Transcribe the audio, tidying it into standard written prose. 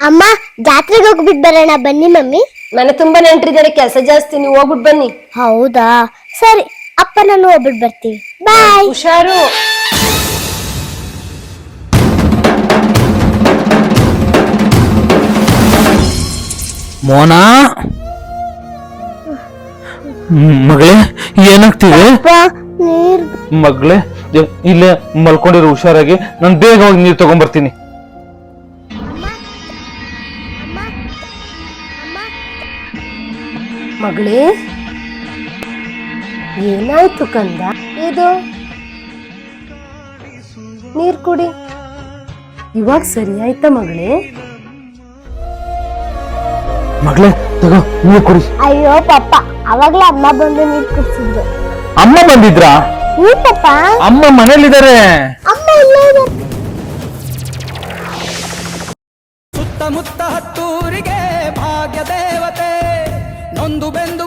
ಅಮ್ಮ ಜಾತ್ರೆಗೆ ಹೋಗ್ಬಿಟ್ಟು ಬರೋಣ ಬನ್ನಿ ಮಮ್ಮಿ. ಮನೆ ತುಂಬಾ ನೆಂಟ್ರಿದ್ದಾರೆ, ಕೆಲಸ ಜಾಸ್ತಿ, ನೀವು ಹೋಗ್ಬಿಟ್ ಬನ್ನಿ. ಹೌದಾ ಸರಿ ಅಪ್ಪ ನಾನು ಹೋಗ್ಬಿಟ್ಟು ಬರ್ತೀವಿ. ಬಾಯ್. ಹುಷಾರು. ಮೋನಾ ಮಗಳೇ ಏನಾಗ್ತಿದೆ? ನೀರ್ ಮಗಳೇ ಇಲ್ಲೇ ಮಲ್ಕೊಂಡಿರೋ ಹುಷಾರಾಗಿ, ನಾನು ಬೇಗ ಹೋಗಿ ನೀರು ತಗೊಂಡ್ಬರ್ತೀನಿ. ಮಗಳೇ ಏನಾಯ್ತು ಕಂದ? ಇದು ನೀರ್ ಕುಡಿ, ಇವಾಗ ಸರಿ ಆಯ್ತಾ ಮಗಳೇ? ಮಗಳೇ ತಗೋ ನೀರು ಕುಡಿ. ಅಯ್ಯೋ ಪಪ್ಪ ಅವಾಗ್ಲೇ ಅಮ್ಮ ಬಂದು ನೀರ್ ಕುಡ್ಸಿದ್ರು. ಅಮ್ಮ ಬಂದಿದ್ರಾ? ಹ್ಞೂ ಪಪ್ಪ. ಅಮ್ಮ ಮನೇಲಿದ್ದಾರೆ. ಅಮ್ಮ ಇಲ್ಲೇ ಇದೆ. ಸುತ್ತಮುತ್ತ ಹತ್ತೂರಿಗೆ ಭಾಗ್ಯ ದೇವತೆ ನೊಂದು ಬೆಂದು